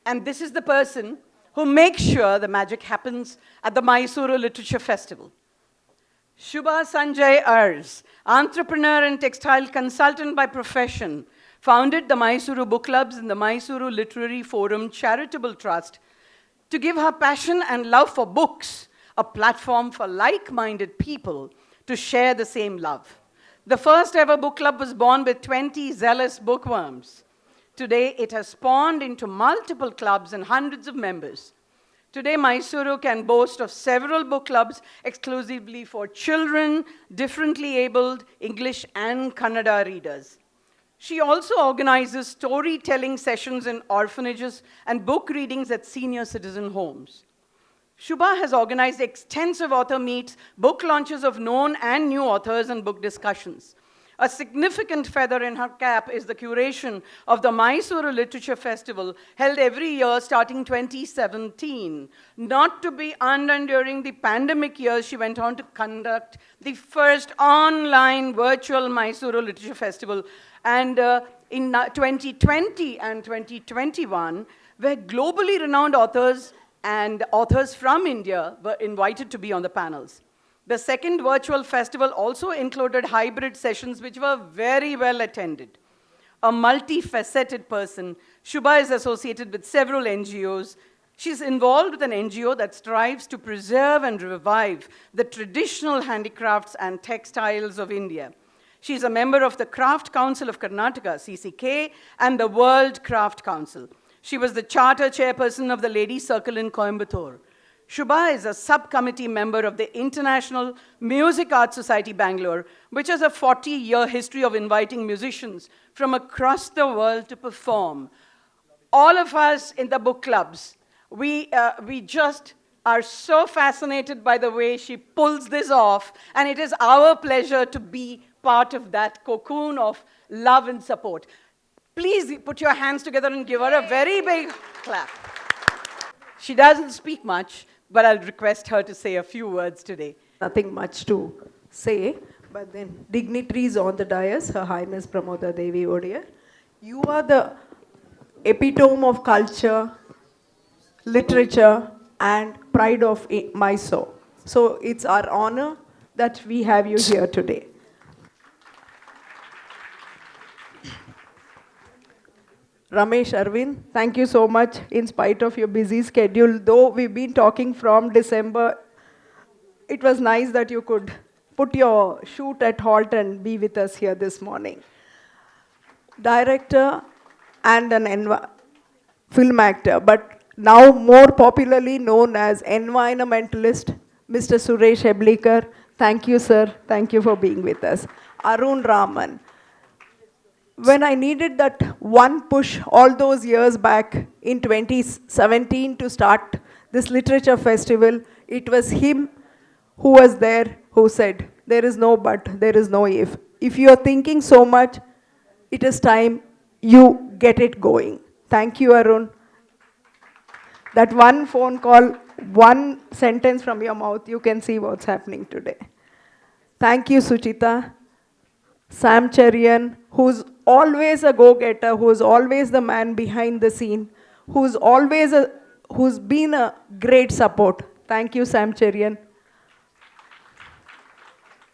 And this is the person who makes sure the magic happens at the Mysuru Literature Festival. Shubha Sanjay Ars, entrepreneur and textile consultant by profession, founded the Mysuru Book Clubs and the Mysuru Literary Forum Charitable Trust to give her passion and love for books a platform for like-minded people to share the same love. The first ever book club was born with 20 zealous bookworms. Today, it has spawned into multiple clubs and hundreds of members. Today, Mysuru can boast of several book clubs exclusively for children, differently abled English and Kannada readers. She also organizes storytelling sessions in orphanages and book readings at senior citizen homes. Shubha has organized extensive author meets, book launches of known and new authors, and book discussions. A significant feather in her cap is the curation of the Mysuru Literature Festival, held every year starting 2017. Not to be undone during the pandemic years, she went on to conduct the first online virtual Mysuru Literature Festival. And in 2020 and 2021, where globally renowned authors and authors from India were invited to be on the panels. The second virtual festival also included hybrid sessions which were very well attended. A multifaceted person, Shubha is associated with several NGOs. She's involved with an NGO that strives to preserve and revive the traditional handicrafts and textiles of India. She's a member of the Craft Council of Karnataka, CCK, and the World Craft Council. She was the charter chairperson of the Ladies Circle in Coimbatore. Shubha is a subcommittee member of the International Music Arts Society Bangalore, which has a 40-year history of inviting musicians from across the world to perform. All of us in the book clubs, we just are so fascinated by the way she pulls this off, and it is our pleasure to be part of that cocoon of love and support. Please put your hands together and give her a very big clap. She doesn't speak much, but I'll request her to say a few words today. Nothing much to say, but then dignitaries on the dais, Her Highness Pramoda Devi Odia, you are the epitome of culture, literature, and pride of Mysore. So it's our honor that we have you here today. Ramesh Arvind, thank you so much in spite of your busy schedule. Though we've been talking from December, it was nice that you could put your shoot at halt and be with us here this morning. Director and an film actor, but now more popularly known as environmentalist, Mr. Suresh Heblikar. Thank you, sir. Thank you for being with us. Arun Raman. When I needed that one push all those years back in 2017 to start this literature festival, it was him who was there who said, there is no but, there is no if. If you are thinking so much, it is time you get it going. Thank you, Arun. That one phone call, one sentence from your mouth, you can see what's happening today. Thank you, Suchita. Sam Cherian, who's always a go-getter, who's always the man behind the scene, who's been a great support. Thank you, Sam Cherian.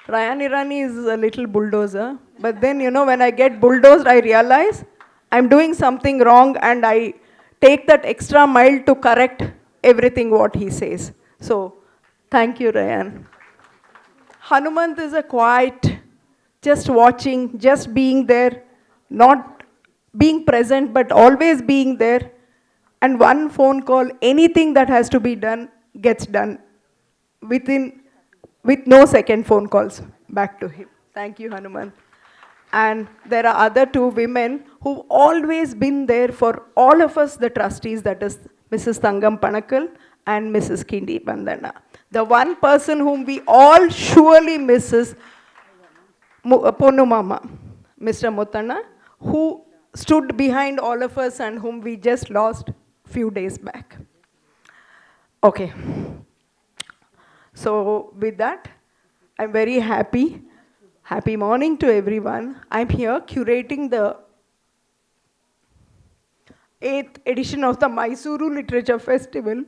Ryan Irani is a little bulldozer, but then, when I get bulldozed, I realize I'm doing something wrong and I take that extra mile to correct everything what he says. So, thank you, Ryan. Hanumant is a quiet, just watching, just being there, not being present, but always being there. And one phone call, anything that has to be done gets done with no second phone calls back to him. Thank you, Hanuman. And there are other two women who've always been there for all of us, the trustees, that is Mrs. Thangam Panakal and Mrs. Kindi Bandana. The one person whom we all surely miss is Ponnu Mama, Mr. Mutana, who stood behind all of us and whom we just lost a few days back. Okay. So with that, I'm very happy. Happy morning to everyone. I'm here curating 8th edition of the Mysuru Literature Festival.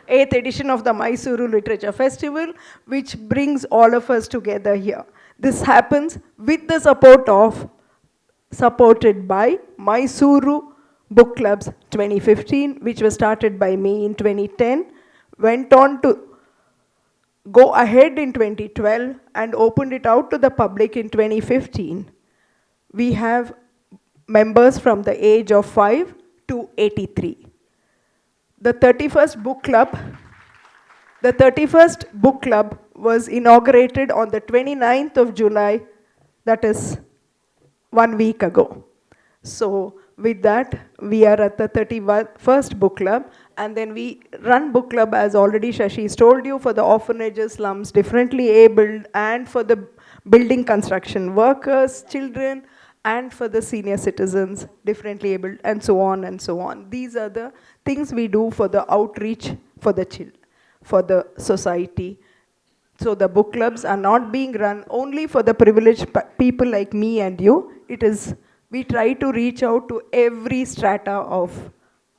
8th edition of the Mysuru Literature Festival, which brings all of us together here. This happens with the supported by Mysuru Book Clubs 2015, which was started by me in 2010, went on to go ahead in 2012 and opened it out to the public in 2015. We have members from the age of 5 to 83. The 31st book club was inaugurated on the 29th of July, that is 1 week ago. So with that, we are at the 31st book club, and then we run book club, as already Shashi's told you, for the orphanages, slums, differently abled, and for the building construction workers, children, and for the senior citizens, differently abled, and so on and so on. These are the things we do for the outreach for the for the society. So the book clubs are not being run only for the privileged people like me and you. We try to reach out to every strata of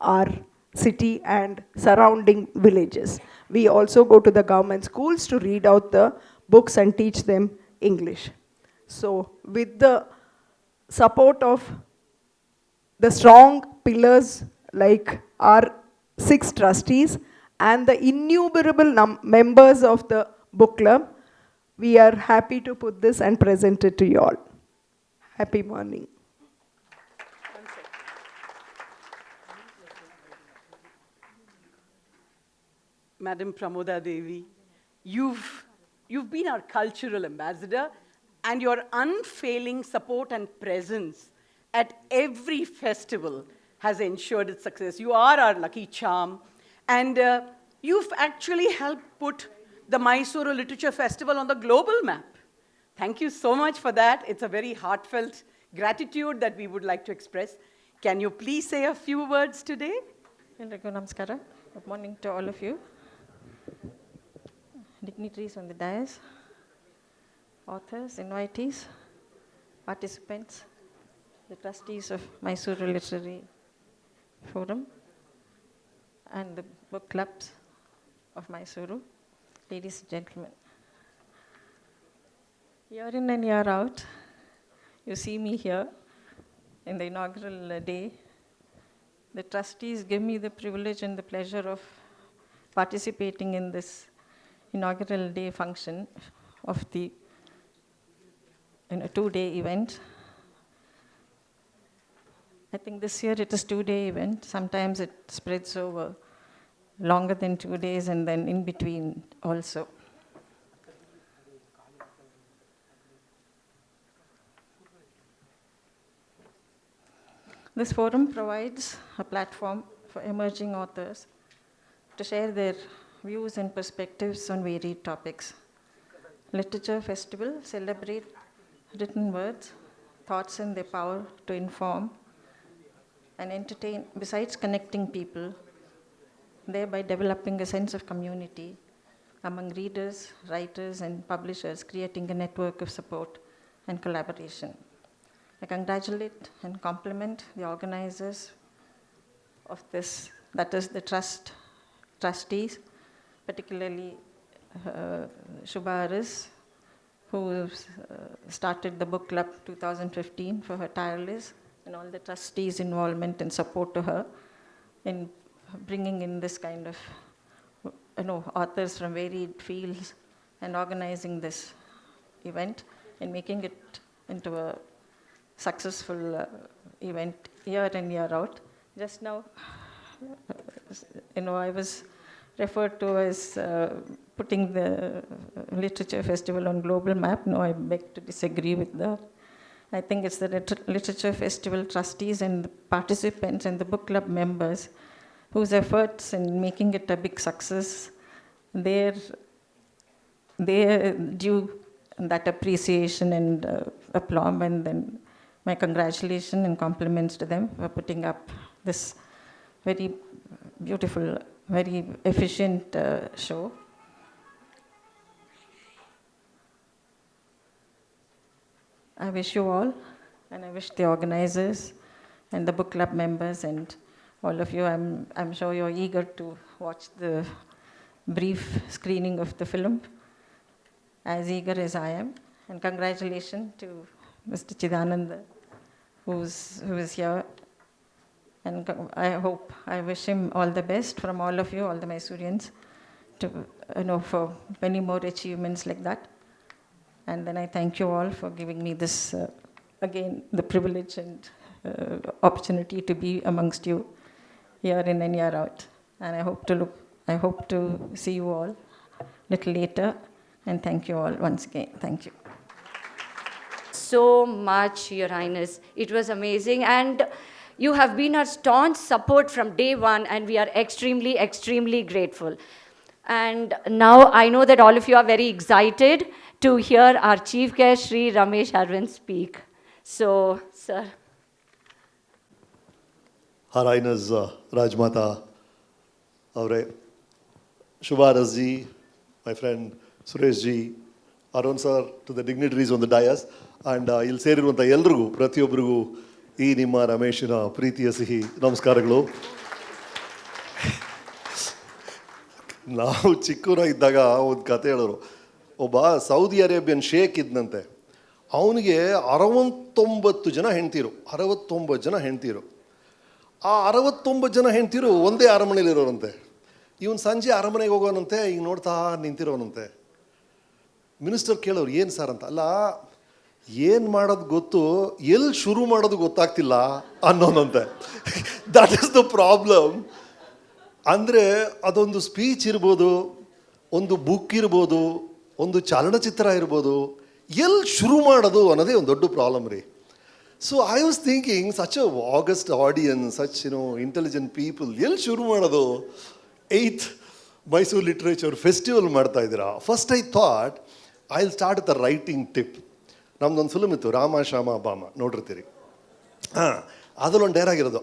our city and surrounding villages. We also go to the government schools to read out the books and teach them English. So with the support of the strong pillars like our 6 trustees and the innumerable members of the book club, we are happy to put this and present it to you all. Happy morning. Madam Pramoda Devi, you've been our cultural ambassador, and your unfailing support and presence at every festival has ensured its success. You are our lucky charm, and you've actually helped put the Mysuru Literature Festival on the global map. Thank you so much for that. It's a very heartfelt gratitude that we would like to express. Can you please say a few words today? Namaskara. Good morning to all of you. Dignitaries on the dais, authors, invitees, participants, the trustees of Mysuru Literary Forum, and the book clubs of Mysuru, ladies and gentlemen. Year in and year out, you see me here in the inaugural day. The trustees give me the privilege and the pleasure of participating in this inaugural day function of the 2-day event. I think this year it is 2-day event. Sometimes it spreads over longer than 2 days and then in between also. This forum provides a platform for emerging authors to share their views and perspectives on varied topics. Literature Festival celebrate written words, thoughts and their power to inform and entertain, besides connecting people, thereby developing a sense of community among readers, writers, and publishers, creating a network of support and collaboration. I congratulate and compliment the organizers of this, that is the trustees, particularly Shubha Aris, who started the book club 2015 for her tireless, and all the trustees' involvement and support to her in bringing in this kind of authors from varied fields and organizing this event and making it into a successful event year in, year out. Just now, I was referred to as putting the Literature Festival on global map. No, I beg to disagree with that. I think it's the Literature Festival trustees and the participants and the book club members whose efforts in making it a big success, their due that appreciation and aplomb, and then my congratulations and compliments to them for putting up this very beautiful, very efficient show. I wish you all And I wish the organizers and the book club members and all of you, I'm sure you're eager to watch the brief screening of the film, as eager as I am. And congratulations to Mr. Chidananda, who is here. And I wish him all the best from all of you, all the Mysoreans, to, for many more achievements like that. And then I thank you all for giving me this, again, the privilege and opportunity to be amongst you year in and year out. And I hope to see you all a little later. And thank you all once again. Thank you. So much, Your Highness. It was amazing. And you have been our staunch support from day one, and we are extremely, extremely grateful. And now I know that all of you are very excited to hear our chief guest, Sri Ramesh Arvind, speak. So, sir. Her Highness Rajmata Avre, Shubha ji, my friend Suresh ji, Arun sir, to the dignitaries on the dais, and ಇಲ್ಲಿ ಸೇರಿರುವಂಥ ಎಲ್ರಿಗೂ ಪ್ರತಿಯೊಬ್ಬರಿಗೂ ಈ ನಿಮ್ಮ ರಮೇಶನ ಪ್ರೀತಿಯ ಸಿಹಿ ನಮಸ್ಕಾರಗಳು. ನಾವು ಚಿಕ್ಕವರಾಗಿದ್ದಾಗ ಒಂದು ಕತೆ ಹೇಳೋರು. ಒಬ್ಬ ಸೌದಿ ಅರೇಬಿಯನ್ ಶೇಖ್ ಇದ್ದಂತೆ. ಅವನಿಗೆ 69 ಜನ ಹೆಂಡ್ತಿರು. 69 ಜನ ಹೆಂಡ್ತಿರು. ಆ 69 ಜನ ಹೆಂಡ್ತಿರು ಒಂದೇ ಅರಮನೆಯಲ್ಲಿರೋರಂತೆ. ಇವನು ಸಂಜೆ ಅರಮನೆಗೆ ಹೋಗೋನಂತೆ, ಈಗ ನೋಡ್ತಾ ನಿಂತಿರೋನಂತೆ. ಮಿನಿಸ್ಟರ್ ಕೇಳೋರು, ಏನು ಸರ್ ಅಂತ. ಅಲ್ಲ, ಏನು ಮಾಡೋದು ಗೊತ್ತು, ಎಲ್ಲಿ ಶುರು ಮಾಡೋದು ಗೊತ್ತಾಗ್ತಿಲ್ಲ ಅನ್ನೋನಂತೆ. That is the problem. ಅಂದರೆ ಅದೊಂದು ಸ್ಪೀಚ್ ಇರ್ಬೋದು, ಒಂದು ಬುಕ್ ಇರ್ಬೋದು, ಒಂದು ಚಲನಚಿತ್ರ ಇರ್ಬೋದು, ಎಲ್ಲಿ ಶುರು ಮಾಡೋದು ಅನ್ನೋದೇ ಒಂದು ದೊಡ್ಡ ಪ್ರಾಬ್ಲಮ್ ರೀ. So I was thinking, such a August audience, such intelligent people, ಎಲ್ಲಿ ಶುರು ಮಾಡೋದು? 8th ಮೈಸೂರು ಲಿಟ್ರೇಚರ್ ಫೆಸ್ಟಿವಲ್ ಮಾಡ್ತಾ ಇದ್ದೀರಾ. First I thought I will start the writing tip. ನಮ್ದೊಂದು ಫಿಲ್ಮ್ ಇತ್ತು, ರಾಮ ಶ್ಯಾಮ ಬಾಮ, ನೋಡಿರ್ತೀರಿ. ಅದರಲ್ಲೊಂದು ಡೈಲಾಗ್ ಇರೋದು,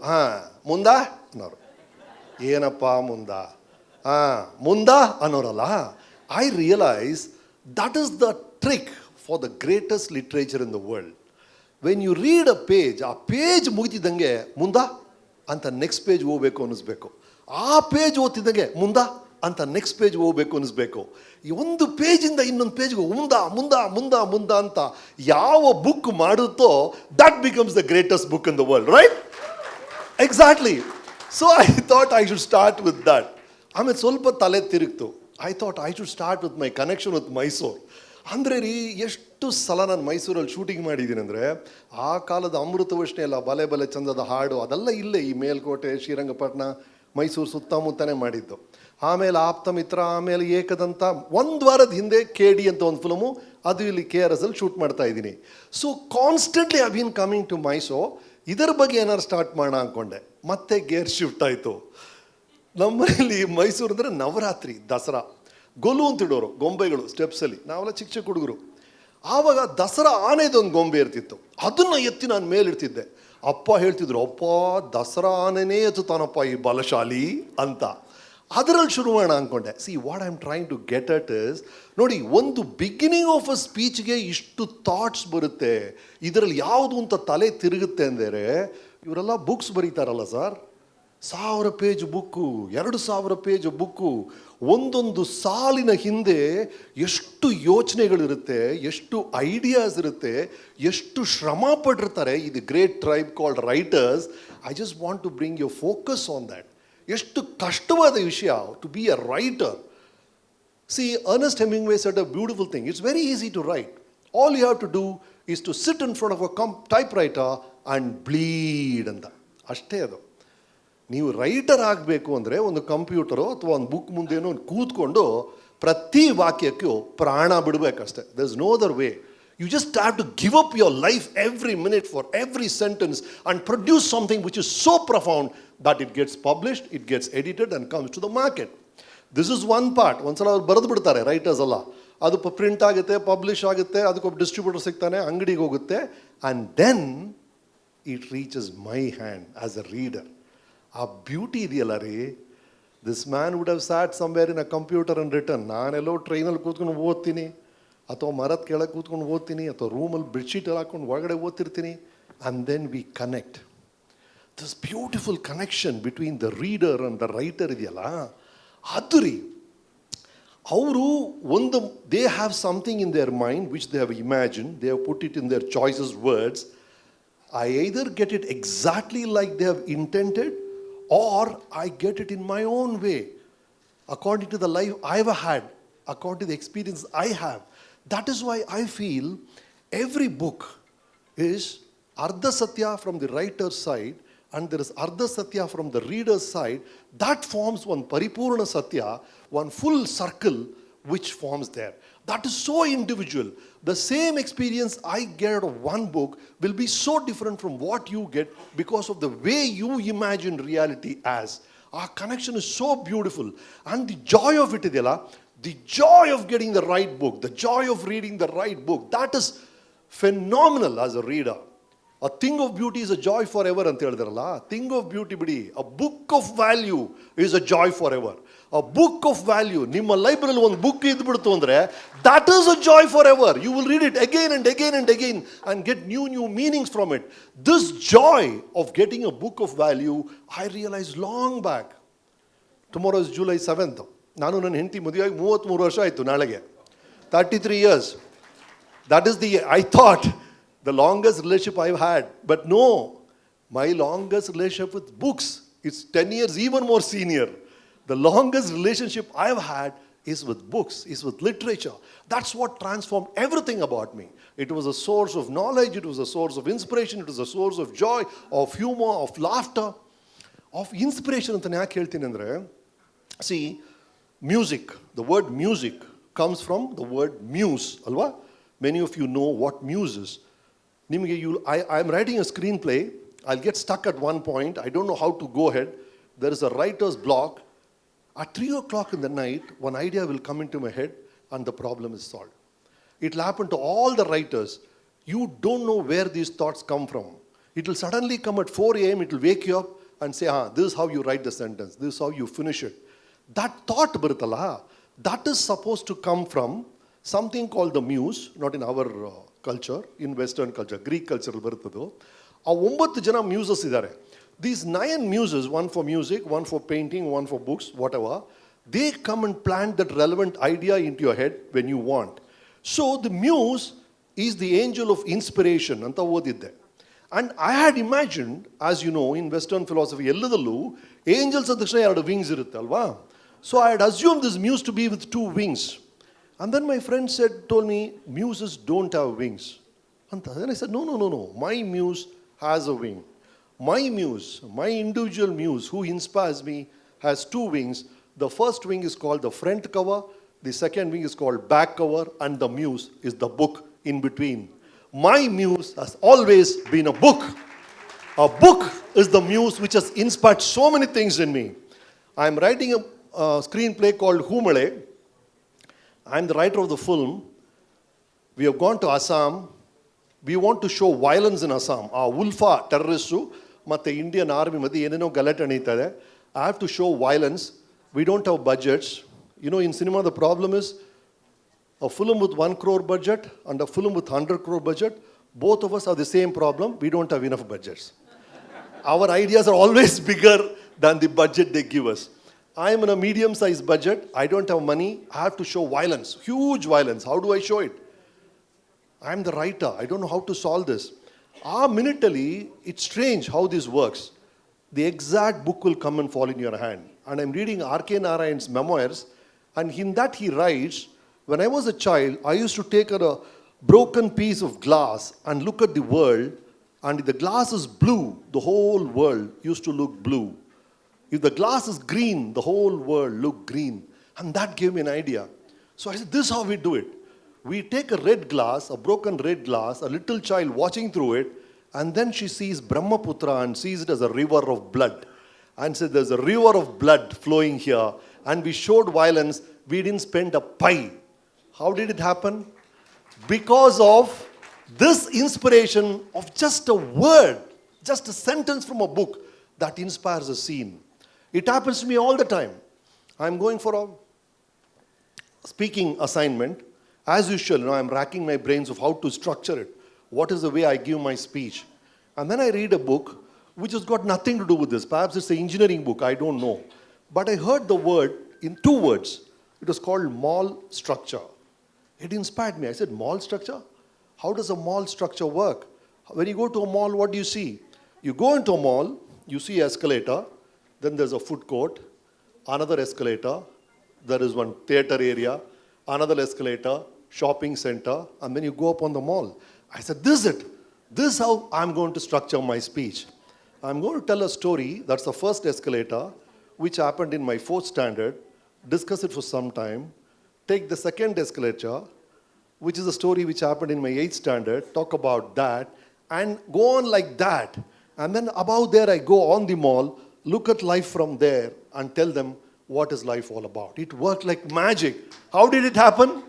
ಮುಂದಾ ಅನ್ನೋರು. ಏನಪ್ಪ ಮುಂದಾ? ಮುಂದಾ ಅನ್ನೋರಲ್ಲ. I realise that is the trick for the greatest literature in the world. When you read a page, ಆ ಪೇಜ್ ಮುಗಿತಿದ್ದಂಗೆ ಮುಂದಾ ಅಂತ ನೆಕ್ಸ್ಟ್ ಪೇಜ್ ಹೋಗ್ಬೇಕು ಅನ್ನಿಸ್ಬೇಕು. ಆ ಪೇಜ್ ಓದ್ತಿದ್ದಂಗೆ ಮುಂದಾ ಅಂತ ನೆಕ್ಸ್ಟ್ ಪೇಜ್ ಹೋಗ್ಬೇಕು ಅನ್ನಿಸ್ಬೇಕು. ಈ ಒಂದು ಪೇಜಿಂದ ಇನ್ನೊಂದು ಪೇಜ್ಗೆ ಮುಂದಾ ಮುಂದಾ ಮುಂದಾ ಮುಂದಾ ಅಂತ ಯಾವ ಬುಕ್ ಮಾಡುತ್ತೋ that becomes the greatest book in the world, right? Exactly. So I thought I should start with that. ಆಮೇಲೆ ಸ್ವಲ್ಪ ತಲೆ ತಿರುಗ್ತು. I thought I should start with my connection with Mysuru. ಅಂದರೆ ರೀ, ಎಷ್ಟು ಸಲ ನಾನು ಮೈಸೂರಲ್ಲಿ ಶೂಟಿಂಗ್ ಮಾಡಿದ್ದೀನಿ ಅಂದರೆ, ಆ ಕಾಲದ ಅಮೃತವರ್ಷಣೆ ಎಲ್ಲ, ಬಲೆ ಬಲೆ ಚಂದದ ಹಾಡು, ಅದೆಲ್ಲ ಇಲ್ಲೇ ಈ ಮೇಲ್ಕೋಟೆ, ಶ್ರೀರಂಗಪಟ್ಟಣ, ಮೈಸೂರು ಸುತ್ತಮುತ್ತನೇ ಮಾಡಿದ್ದು. ಆಮೇಲೆ ಆಪ್ತ ಮಿತ್ರ, ಆಮೇಲೆ ಏಕದಂತ, ಒಂದು ವಾರದ ಹಿಂದೆ KD ಅಂತ ಒಂದು ಫಿಲ್ಮು, ಅದು ಇಲ್ಲಿ KRS ಅಲ್ಲಿ ಶೂಟ್ ಮಾಡ್ತಾ ಇದ್ದೀನಿ. So constantly I been coming to Mysuru. ಇದರ ಬಗ್ಗೆ ಏನಾರು ಸ್ಟಾರ್ಟ್ ಮಾಡೋಣ ಅಂದ್ಕೊಂಡೆ. ಮತ್ತೆ ಗೇರ್ ಶಿಫ್ಟ್ ಆಯಿತು. ನಮ್ಮನೇಲಿ ಮೈಸೂರು ಅಂದರೆ ನವರಾತ್ರಿ, ದಸರಾ, ಗೊಲು ಅಂತಿಡೋರು, ಗೊಂಬೆಗಳು ಸ್ಟೆಪ್ಸಲ್ಲಿ, ನಾವೆಲ್ಲ ಚಿಕ್ಕ ಚಿಕ್ಕ ಹುಡುಗರು. ಆವಾಗ ದಸರಾ ಆನೆದೊಂದು ಗೊಂಬೆ ಇರ್ತಿತ್ತು, ಅದನ್ನು ಎತ್ತಿ ನಾನು ಮೇಲಿಡ್ತಿದ್ದೆ. ಅಪ್ಪ ಹೇಳ್ತಿದ್ರು, ಅಪ್ಪ ದಸರಾ ಆನೆನೇ ಎತ್ತುತ್ತಾನಪ್ಪ ಈ ಬಲಶಾಲಿ ಅಂತ. ಅದರಲ್ಲಿ ಶುರು ಮಾಡೋಣ ಅಂದ್ಕೊಂಡೆ. See what I am trying to get at is, ನೋಡಿ, ಒಂದು ಬಿಗಿನಿಂಗ್ ಆಫ್ ಅ ಸ್ಪೀಚ್ಗೆ ಇಷ್ಟು ಥಾಟ್ಸ್ ಬರುತ್ತೆ, ಇದರಲ್ಲಿ ಯಾವುದು ಅಂತ ತಲೆ ತಿರುಗುತ್ತೆ ಅಂದರೆ, ಇವರೆಲ್ಲ ಬುಕ್ಸ್ ಬರೀತಾರಲ್ಲ sir, 1000 page book, 2000 page book, ಒಂದೊಂದು ಸಾಲಿನ ಹಿಂದೆ ಎಷ್ಟು ಯೋಚನೆಗಳಿರುತ್ತೆ, ಎಷ್ಟು ಐಡಿಯಾಸ್ ಇರುತ್ತೆ, ಎಷ್ಟು ಶ್ರಮ ಪಟ್ಟಿರ್ತಾರೆ ಈ great tribe called writers. I just want to bring your focus on that. ಎಷ್ಟು ಕಷ್ಟವಾದ ವಿಷಯ to be a writer. See, Ernest Hemingway said a beautiful thing. It's very easy to write. All you have to do is to sit in front of a typewriter and bleed ಅಂತ. ಅಷ್ಟೇ ಅದು. ನೀವು writer ಆಗಬೇಕು ಅಂದರೆ ಒಂದು computer ಅಥವಾ ಒಂದು book ಮುಂದೇನೋ ಕೂತ್ಕೊಂಡು ಪ್ರತಿ ವಾಕ್ಯಕ್ಕೂ ಪ್ರಾಣ ಬಿಡಬೇಕಷ್ಟೆ. There is no other way. You just have to give up your life every minute for every sentence and produce something which is so profound that it gets published, it gets edited and comes to the market. This is one part. ಒಂದ್ಸಲ ಅವ್ರು ಬರೆದು ಬಿಡ್ತಾರೆ writers ಎಲ್ಲ, ಅದು print ಆಗುತ್ತೆ, publish ಆಗುತ್ತೆ, ಅದಕ್ಕೊಬ್ಬ distributor ಸಿಗ್ತಾನೆ, ಅಂಗಡಿಗೆ ಹೋಗುತ್ತೆ, and then it reaches my hand as a reader. ಆ ಬ್ಯೂಟಿ ಇದೆಯಲ್ಲ ರೀ. This man would have sat somewhere in a computer and return. ನಾನೆಲ್ಲೋ ಟ್ರೈನಲ್ಲಿ ಕೂತ್ಕೊಂಡು ಓದ್ತೀನಿ, ಅಥವಾ ಮರದ ಕೆಳಗೆ ಕೂತ್ಕೊಂಡು ಓದ್ತೀನಿ, ಅಥವಾ ರೂಮಲ್ಲಿ ಬೆಡ್ಶೀಟ್ ಎಲ್ಲ ಹಾಕೊಂಡು ಒಳಗಡೆ ಓದ್ತಿರ್ತೀನಿ. and then we connect. This beautiful connection between the reader and the writer ಇದೆಯಲ್ಲ ಅದು ರೀ ಅವರು ಒಂದು they have something in their mind which they have imagine they have put it in their choices words I either get it exactly like they have intended or I get it in my own way, according to the life I've had, according to the experience I have. That is why I feel every book is Ardha Satya from the writer's side and there is Ardha Satya from the reader's side. That forms one Paripurna Satya, one full circle which forms there. That is so individual. The same experience I get out of one book will be so different from what you get because of the way you imagine reality as. Our connection is so beautiful. And the joy of it, the joy of getting the right book, the joy of reading the right book, that is phenomenal as a reader. A thing of beauty is a joy forever ಅಂತ ಹೇಳಿದ್ರಲ್ಲ. Thing of beauty ಬಿಡಿ. A book of value is a joy forever. A book of value. ನಿಮ್ಮ ಲೈಬ್ರರಿಯಲ್ಲಿ ಒಂದು book ಇದ್ಬಿಡ್ತು ಅಂದರೆ that is a joy forever. You will read it again and again and again and get new meanings from it. This joy of getting a book of value, I realized long back. Tomorrow is July 7th. ನಾನು ನನ್ನ ಹೆಂಡತಿ ಮದುವೆಯಾಗಿ 33 ವರ್ಷ ಆಯಿತು ನಾಳೆಗೆ. 33 years. That is the I thought the longest relationship I've had. But no, my longest relationship with books, it's 10 years even more senior. The longest relationship I've had is with books, is with literature. That's what transformed everything about me. It was a source of knowledge, it was a source of inspiration, it was a source of joy, of humor, of laughter, of inspiration. ಅಂತ ಯಾಕೆ ಹೇಳ್ತೀನಿ ಅಂದರೆ, see, music, the word music comes from the word muse, alwa? Many of you know what muse is. I'm writing a screenplay. I'll get stuck at one point. I don't know how to go ahead. There is a writer's block. At 3 o'clock in the night, one idea will come into my head and the problem is solved. It will happen to all the writers. You don't know where these thoughts come from. It will suddenly come at 4 a.m. It will wake you up and say, this is how you write the sentence. This is how you finish it. That thought, Bharatala, that is supposed to come from something called the muse, not in our culture, in Western culture, Greek culture. ಆ 9 ಜನ muses ಇದ್ದಾರೆ. These 9 muses, one for music, one for painting, one for books, whatever, they come and plant that relevant idea into your head when you want. So the muse is the angel of inspiration ಅಂತ ಓದಿದ್ದೆ. And I had imagined, as you know, in Western philosophy, ಎಲ್ಲದಲ್ಲೂ angels ಅಂದ ತಕ್ಷಣ 2 wings ಇರುತ್ತೆ ಅಲ್ವಾ? So I had assumed this muse to be with 2 wings. And then my friend told me, muses don't have wings. And then I said, no. My muse has a wing. My muse, my individual muse who inspires me has 2 wings. The first wing is called the front cover. The second wing is called back cover. And the muse is the book in between. My muse has always been a book. A book is the muse which has inspired so many things in me. I'm writing a screenplay called Humale. I'm the writer of the film. We have gone to Assam. We want to show violence in Assam. Ulfa terrorists ಮತ್ತು Indian army ಮಧ್ಯೆ ಏನೇನೋ ಗಲಾಟೆ ನಡೀತಾ ಇದೆ. I have to show violence. We don't have budgets. You know, in cinema the problem is a film with 1 crore budget and a film with 100 crore budget. Both of us have the same problem. We don't have enough budgets. Our ideas are always bigger than the budget they give us. I am in a medium-sized budget. I don't have money. I have to show violence, huge violence. How do I show it? I am the writer. I don't know how to solve this. Minutely, it's strange how this works. The exact book will come and fall in your hand. And I'm reading R.K. Narayan's memoirs, and in that he writes, when I was a child, I used to take a broken piece of glass and look at the world, and if the glass is blue, the whole world used to look blue. If the glass is green, the whole world looked green. And that gave me an idea. So I said, this is how we do it. We take a red glass, a broken red glass, a little child watching through it, and then she sees Brahmaputra and sees it as a river of blood. And said, there's a river of blood flowing here. And we showed violence. We didn't spend a pie. How did it happen? Because of this inspiration of just a word, just a sentence from a book that inspires a scene. It happens to me all the time. I'm going for a speaking assignment. As usual, I'm racking my brains of how to structure it. What is the way I give my speech? And then I read a book which has got nothing to do with this. Perhaps it's an engineering book, I don't know. But I heard the word in 2 words. It was called mall structure. It inspired me. I said, mall structure? How does a mall structure work? When you go to a mall, what do you see? You go into a mall, you see escalator, then there's a food court, another escalator, there is one theater area, another escalator, shopping center, and then you go up on the mall. I said, this is it. This is how I'm going to structure my speech. I'm going to tell a story. That's the first escalator, which happened in my 4th standard, discuss it for some time, take the second escalator, which is a story which happened in my 8th standard, talk about that, and go on like that. And then above there, I go on the mall, look at life from there, and tell them what is life all about. It worked like magic. How did it happen?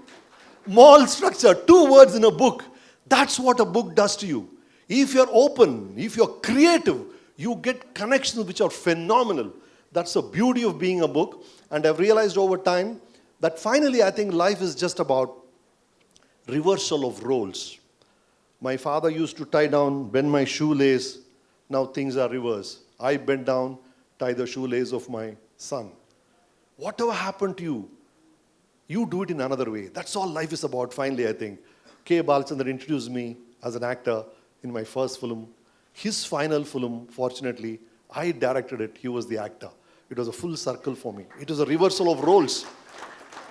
Mall structure, 2 words in a book. That's what a book does to you. If you're open, if you're creative, you get connections which are phenomenal. That's the beauty of being a book. And I've realized over time that finally I think life is just about reversal of roles. My father used to tie down, bend my shoelace. Now things are reversed. I bend down, tie the shoelace of my son. Whatever happened to you, you do it in another way. That's all life is about, finally, I think. K. Balachandran introduced me as an actor in my first film. His final film, fortunately, I directed it. He was the actor. It was a full circle for me. It was a reversal of roles.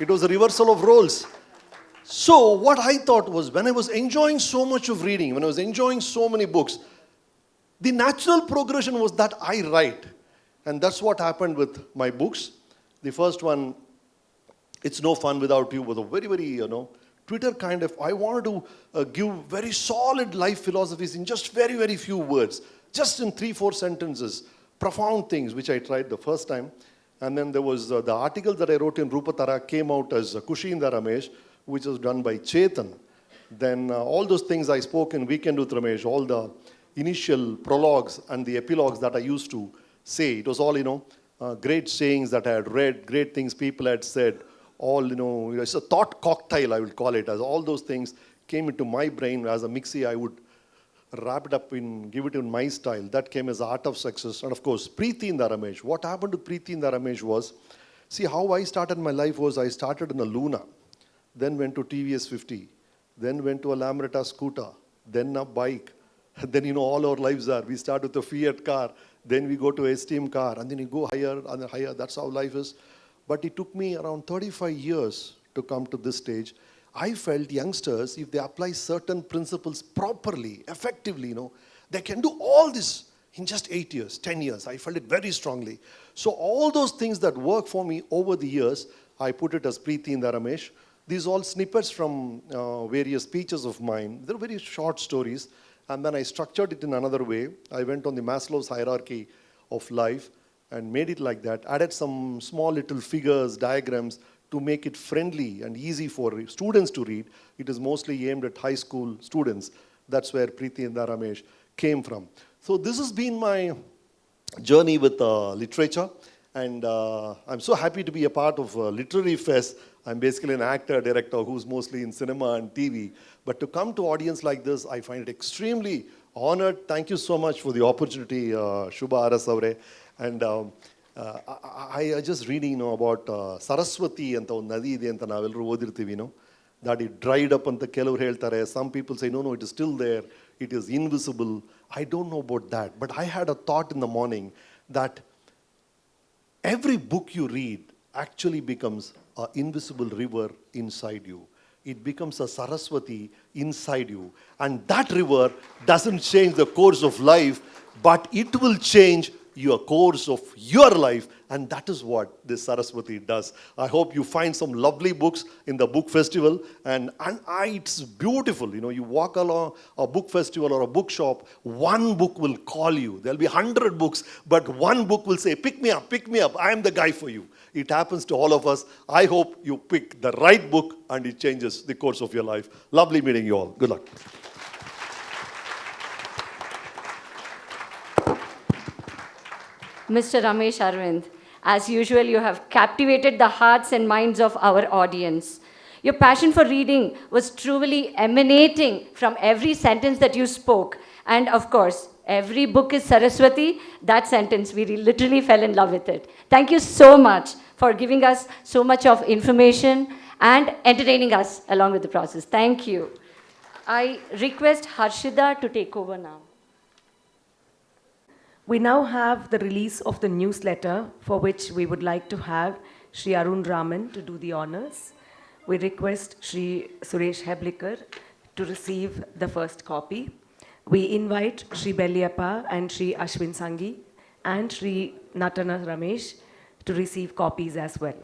It was a reversal of roles. So what I thought was, when I was enjoying so much of reading, when I was enjoying so many books, the natural progression was that I write. And that's what happened with my books. The first one, It's No Fun Without You, was a very, very, Twitter kind of, I wanted to give very solid life philosophies in just very, very few words. Just in 3-4 sentences. Profound things, which I tried the first time. And then there was the article that I wrote in Rupatara came out as Kushinda Ramesh, which was done by Chetan. Then all those things I spoke in Weekend with Ramesh, all the initial prologues and the epilogues that I used to say, it was all, great sayings that I had read, great things people had said, all, it's a thought cocktail, I will call it, as all those things came into my brain as a mixie. I would wrap it up give it in my style. That came as Art of Success. And of course, Preeti in the Ramesh. What happened to Preeti in the Ramesh was, see, how I started my life was, I started in a Luna, then went to TVS 50, then went to a Lambretta scooter, then a bike. Then, all our lives are. We start with a Fiat car, then we go to a steam car, and then you go higher and higher. That's how life is. But it took me around 35 years to come to this stage. I felt youngsters, if they apply certain principles properly, effectively, they can do all this in just 8 years, 10 years. I felt it very strongly. So all those things that work for me over the years, I put it as Preeti in the Ramesh. These are all snippets from various speeches of mine. They're very short stories. And then I structured it in another way. I went on the Maslow's hierarchy of life and made it like that. Added some small little figures, diagrams to make it friendly and easy for students to read. It is mostly aimed at high school students. That's where Preeti and Ramesh came from. So this has been my journey with literature. And I'm so happy to be a part of Literary Fest. I'm basically an actor, director who's mostly in cinema and TV. But to come to audience like this, I find it extremely honored. Thank you so much for the opportunity, Shubha Arasavre. And I just reading about Saraswati anta ಒಂದು ನದಿ ಇದೆ ಅಂತ ನಾವೆಲ್ಲರೂ ಓದಿರ್ತೀವಿ, that it dried up ಅಂತ ಕೆಲವರು ಹೇಳ್ತಾರೆ. Some people say, no, it is still there. It is invisible. I don't know about that. But I had a thought in the morning that every book you read actually becomes an invisible river inside you. It becomes a Saraswati inside you. And that river doesn't change the course of life, but it will change your course of your life, and that is what this Saraswati does. I hope you find some lovely books in the book festival, and it's beautiful. You walk along a book festival or a bookshop, one book will call you. There'll be 100 books, but one book will say, pick me up, I am the guy for you. It happens to all of us. I hope you pick the right book and it changes the course of your life. Lovely meeting you all. Good luck. Mr. Ramesh Arvind, as usual, you have captivated the hearts and minds of our audience. Your passion for reading was truly emanating from every sentence that you spoke. And of course, Every book is Saraswati. That sentence, we literally fell in love with it. Thank you so much for giving us so much of information and entertaining us along with the process. Thank you. I request Harshida to take over now. We now have the release of the newsletter, for which we would like to have Sri Arun Raman to do the honors. We request Sri Suresh Heblikar to receive the first copy. We invite Sri Belliyappa and Sri Ashwin Sangi and Sri Natana Ramesh to receive copies as well.